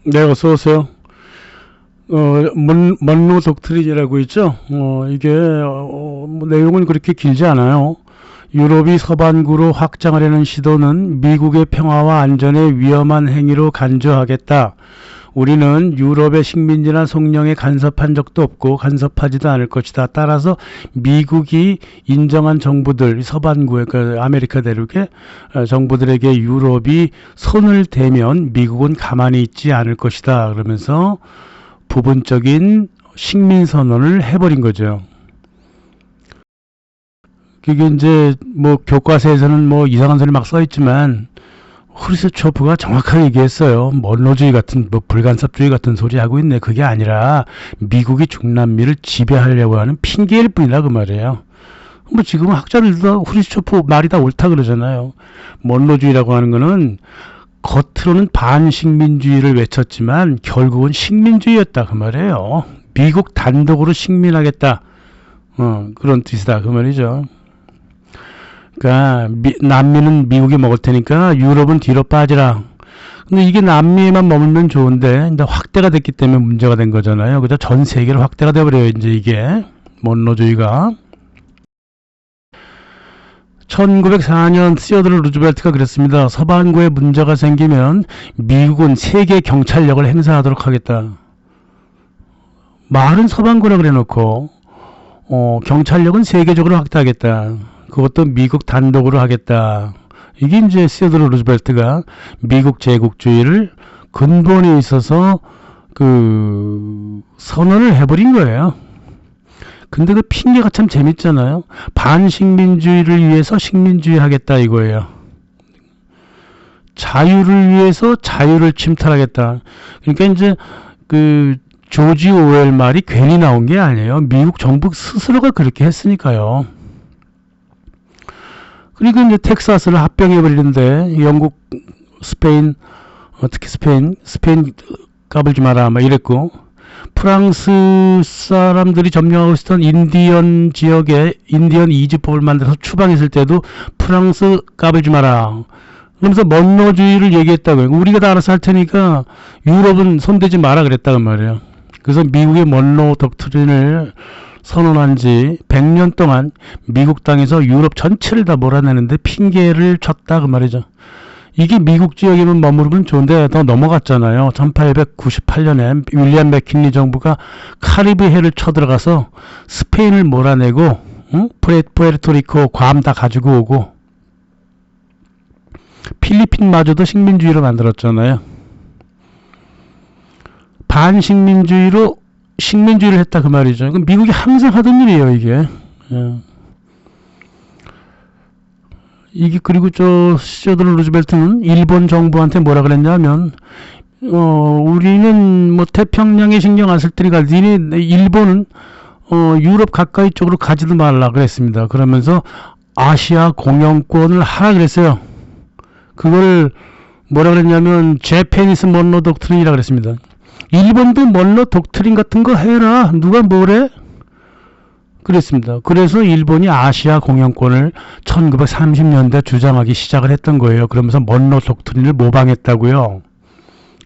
네, 어서 오세요. 먼로 독트린이라고 있죠. 이게 뭐 내용은 그렇게 길지 않아요. 유럽이 서반구로 확장하려는 시도는 미국의 평화와 안전에 위험한 행위로 간주하겠다. 우리는 유럽의 식민지나 성령에 간섭한 적도 없고 간섭하지도 않을 것이다. 따라서 미국이 인정한 정부들, 서반구의 그 아메리카 대륙의 정부들에게 유럽이 손을 대면 미국은 가만히 있지 않을 것이다. 그러면서 부분적인 식민선언을 해버린 거죠. 그게 이제 뭐 교과서에서는 뭐 이상한 소리 막 써있지만 후르시초프가 정확하게 얘기했어요. 먼로주의 같은 뭐 불간섭주의 같은 소리 하고 있네. 그게 아니라 미국이 중남미를 지배하려고 하는 핑계일 뿐이다 그 말이에요. 뭐 지금 학자들도 후르시초프 말이 다 옳다 그러잖아요. 먼로주의라고 하는 거는 겉으로는 반식민주의를 외쳤지만 결국은 식민주의였다 그 말이에요. 미국 단독으로 식민하겠다. 그런 뜻이다 그 말이죠. 그러니까 남미는 미국이 먹을 테니까 유럽은 뒤로 빠지라. 근데 이게 남미에만 머물면 좋은데 이제 확대가 됐기 때문에 문제가 된 거잖아요. 그죠? 전 세계로 확대가 돼버려요. 이제 이게 먼로주의가. 1904년 시어드러 루즈벨트가 그랬습니다. 서반구에 문제가 생기면 미국은 세계 경찰력을 행사하도록 하겠다. 말은 서반구라 그래놓고 경찰력은 세계적으로 확대하겠다. 그것도 미국 단독으로 하겠다. 이게 이제 시어드러 루즈벨트가 미국 제국주의를 근본에 있어서 그 선언을 해버린 거예요. 근데 그 핑계가 참 재밌잖아요. 반식민주의를 위해서 식민주의 하겠다 이거예요. 자유를 위해서 자유를 침탈하겠다. 그러니까 이제 그 조지 오웰 말이 괜히 나온 게 아니에요. 미국 정부 스스로가 그렇게 했으니까요. 그리고 이제 텍사스를 합병해버리는데 영국, 스페인, 특히 스페인 까불지 마라 막 이랬고, 프랑스 사람들이 점령하고 있었던 인디언 지역에 인디언 이주법을 만들어서 추방했을 때도 프랑스 까불지 마라. 그러면서 먼로주의를 얘기했다고요. 우리가 다 알아서 할 테니까 유럽은 손대지 마라 그랬다고 말이에요. 그래서 미국의 먼로 독트린을 선언한 지 100년 동안 미국 땅에서 유럽 전체를 다 몰아내는데 핑계를 쳤다 그 말이죠. 이게 미국 지역에만 머무르면 좋은데 더 넘어갔잖아요. 1898년에 윌리엄 맥킨리 정부가 카리브해를 쳐들어가서 스페인을 몰아내고 푸에르토리코 괌 다 가지고 오고 필리핀마저도 식민주의로 만들었잖아요. 반식민주의로 식민주의를 했다 그 말이죠. 그럼 미국이 항상 하던 일이에요 이게. 이게 그리고 저 시어드러 루즈벨트는 일본 정부한테 뭐라 그랬냐면 우리는 뭐 태평양에 신경 안 쓸 테니까 니네 일본은 유럽 가까이 쪽으로 가지도 말라 그랬습니다. 그러면서 아시아 공영권을 하라 그랬어요. 그걸 뭐라 그랬냐면 제페니스 먼로 독트린이라 그랬습니다. 일본도 먼로 독트린 같은 거 해라. 누가 뭐래? 그랬습니다. 그래서 일본이 아시아 공영권을 1930년대 주장하기 시작을 했던 거예요. 그러면서 먼로 독트린을 모방했다고요.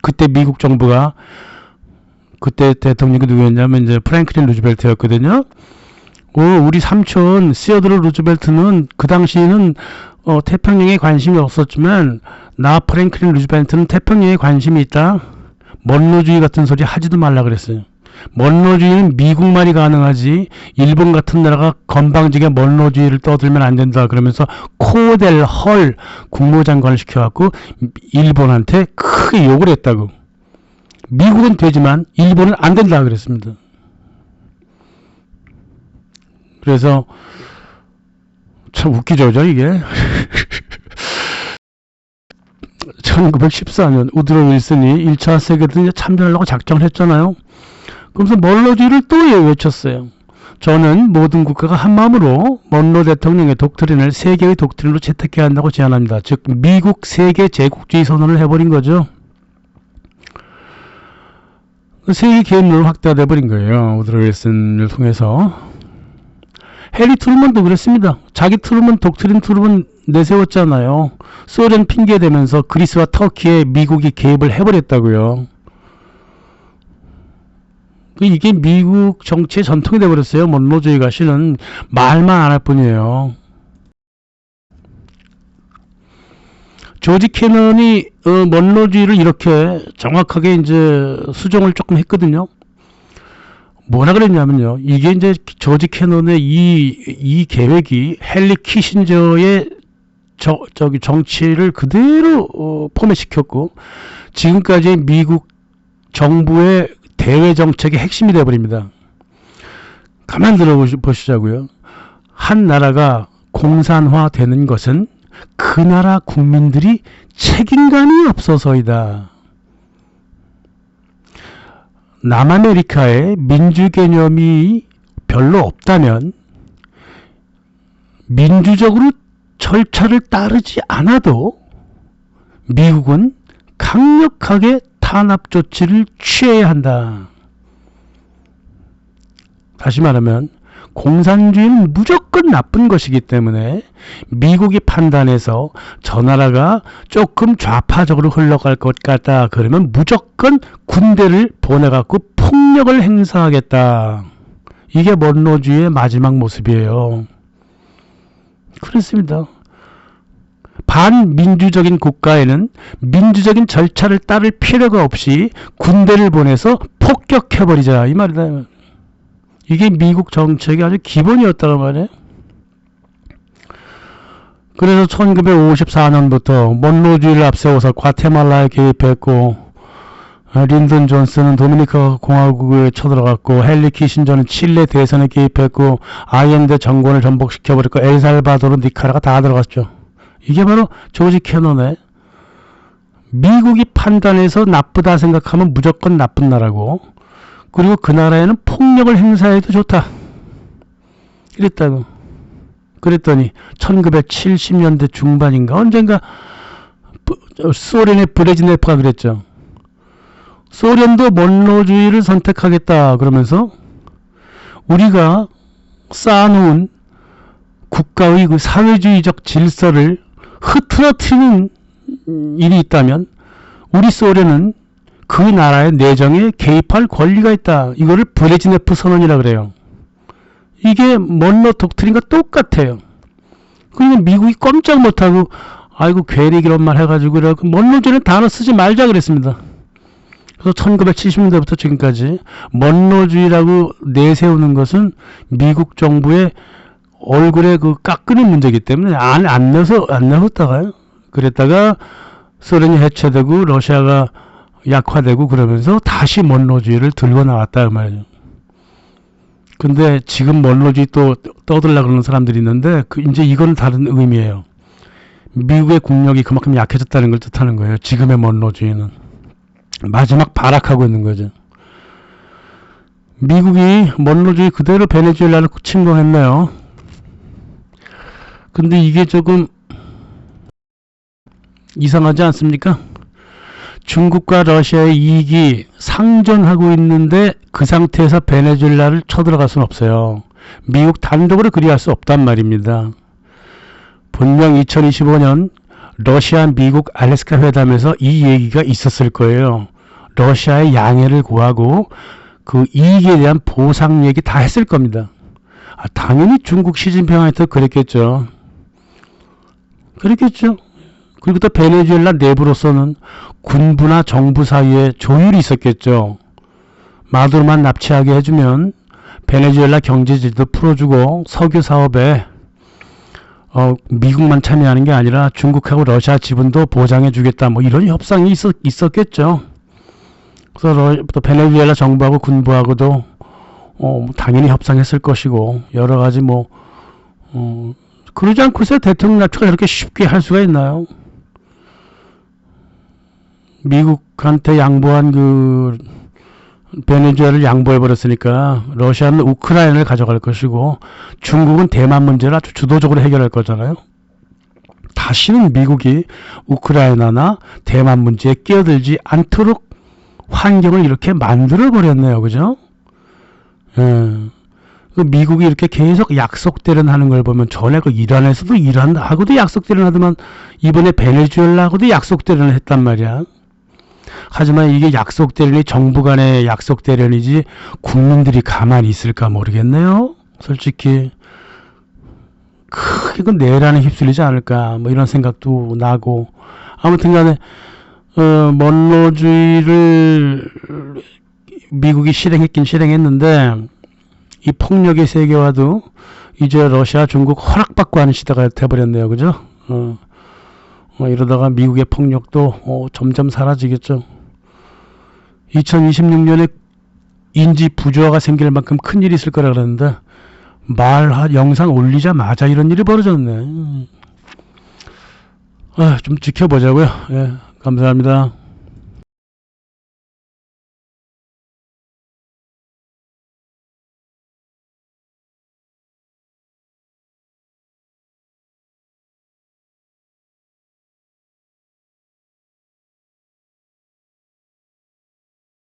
그때 미국 정부가 그때 대통령이 누구였냐면 이제 프랭클린 루즈벨트였거든요. 우리 삼촌 시어드러 루즈벨트는 그 당시에는 태평양에 관심이 없었지만 나 프랭클린 루즈벨트는 태평양에 관심이 있다. 먼로주의 같은 소리 하지도 말라 그랬어요. 먼로주의는 미국만이 가능하지 일본 같은 나라가 건방지게 먼로주의를 떠들면 안 된다. 그러면서 코델 헐 국무장관을 시켜갖고 일본한테 크게 욕을 했다고. 미국은 되지만 일본은 안 된다 그랬습니다. 그래서 참 웃기죠 이게. 1914년 우드로 윌슨이 1차 세계대전에 참전하려고 작정을 했잖아요. 그러면서 먼로주의를 또 외쳤어요. 저는 모든 국가가 한마음으로 먼로 대통령의 독트린을 세계의 독트린으로 채택해야 한다고 제안합니다. 즉 미국 세계 제국주의 선언을 해버린 거죠. 세계 개념으로 확대가 돼버린 거예요. 우드로 윌슨을 통해서. 해리 트루먼도 그랬습니다. 자기 트루먼 독트린 트루먼 내세웠잖아요. 소련 핑계 대면서 그리스와 터키에 미국이 개입을 해버렸다고요. 이게 미국 정치의 전통이 돼버렸어요. 먼로주의가 실은 말만 안 할 뿐이에요. 조지 캐넌이 먼로주의를 이렇게 정확하게 이제 수정을 조금 했거든요. 뭐라 그랬냐면요. 이게 이제 조지 캐넌의 이 계획이 헨리 키신저의 정치를 그대로 포맷시켰고, 지금까지 미국 정부의 대외 정책의 핵심이 되어버립니다. 가만 들어보시자고요. 한 나라가 공산화 되는 것은 그 나라 국민들이 책임감이 없어서이다. 남아메리카에 민주 개념이 별로 없다면 민주적으로 절차를 따르지 않아도 미국은 강력하게 탄압 조치를 취해야 한다. 다시 말하면 공산주의는 무조건 나쁜 것이기 때문에 미국이 판단해서 저 나라가 조금 좌파적으로 흘러갈 것 같다 그러면 무조건 군대를 보내갖고 폭력을 행사하겠다. 이게 먼로주의의 마지막 모습이에요. 그렇습니다. 반민주적인 국가에는 민주적인 절차를 따를 필요가 없이 군대를 보내서 폭격해버리자 이 말이다. 이게 미국 정책의 아주 기본이었다고 말이에요. 그래서 1954년부터 먼로주의를 앞세워서 과테말라에 개입했고, 린던 존슨은 도미니카 공화국에 쳐들어갔고, 헨리 키신저는 칠레 대선에 개입했고, 아이엔데 정권을 전복시켜버렸고, 엘살바도르, 니카라가 다 들어갔죠. 이게 바로 조지 캐넌의 미국이 판단해서 나쁘다 생각하면 무조건 나쁜 나라고, 그리고 그 나라에는 폭력을 행사해도 좋다. 이랬다고. 그랬더니 1970년대 중반인가 언젠가 소련의 브레즈네프가 그랬죠. 소련도 먼로주의를 선택하겠다 그러면서 우리가 쌓아놓은 국가의 그 사회주의적 질서를 흐트러뜨리는 일이 있다면 우리 소련은 그 나라의 내정에 개입할 권리가 있다. 이거를 브레즈네프 선언이라 그래요. 이게 먼로 독트린과 똑같아요. 그러니까 미국이 꼼짝 못하고 아이고 괜히 이런 말 해가지고 먼로주의는 단어 쓰지 말자 그랬습니다. 그래서 1970년대부터 지금까지 먼로주의라고 내세우는 것은 미국 정부의 얼굴에 그 깎이는 문제이기 때문에 안 내었다가요. 그랬다가 소련이 해체되고 러시아가 약화되고 그러면서 다시 먼로주의를 들고 나왔다 그 말이에요. 근데 지금 먼로주의 또 떠들려고 그러는 사람들이 있는데 이제 이건 다른 의미예요. 미국의 국력이 그만큼 약해졌다는 걸 뜻하는 거예요. 지금의 먼로주의는 마지막 발악하고 있는 거죠. 미국이 먼로주의 그대로 베네수엘라를 침공했네요. 근데 이게 조금 이상하지 않습니까? 중국과 러시아의 이익이 상존하고 있는데 그 상태에서 베네수엘라를 쳐들어갈 수는 없어요. 미국 단독으로 그리할 수 없단 말입니다. 분명 2025년 러시아 미국 알래스카 회담에서 이 얘기가 있었을 거예요. 러시아의 양해를 구하고 그 이익에 대한 보상 얘기 다 했을 겁니다. 당연히 중국 시진핑한테 그랬겠죠. 그리고 또 베네수엘라 내부로서는 군부나 정부 사이에 조율이 있었겠죠. 마두로만 납치하게 해주면 베네수엘라 경제지도 풀어주고 석유 사업에 미국만 참여하는 게 아니라 중국하고 러시아 지분도 보장해주겠다. 뭐 이런 협상이 있었겠죠. 그래서 또 베네수엘라 정부하고 군부하고도 당연히 협상했을 것이고 여러 가지 그러지 않고서 대통령 납치가 이렇게 쉽게 할 수가 있나요? 미국한테 양보한 그 베네수엘라를 양보해버렸으니까 러시아는 우크라이나를 가져갈 것이고 중국은 대만 문제를 아주 주도적으로 해결할 거잖아요. 다시는 미국이 우크라이나나 대만 문제에 끼어들지 않도록 환경을 이렇게 만들어버렸네요. 그죠? 미국이 이렇게 계속 약속대련 하는 걸 보면 전에 그 이란에서도 이란하고도 약속대련 하더만 이번에 베네수엘라하고도 약속대련을 했단 말이야. 하지만 이게 약속 대련이 정부 간의 약속 대련이지 국민들이 가만히 있을까 모르겠네요. 솔직히 크게 그 내란에 휩쓸리지 않을까 뭐 이런 생각도 나고 아무튼 간에 먼로주의를 미국이 실행했긴 실행했는데 이 폭력의 세계화도 이제 러시아, 중국 허락받고 하는 시대가 돼버렸네요. 그죠? 이러다가 미국의 폭력도 점점 사라지겠죠. 2026년에 인지 부조화가 생길 만큼 큰일이 있을 거라 그러는데 영상 올리자마자 이런 일이 벌어졌네. 좀 지켜보자고요. 예, 감사합니다.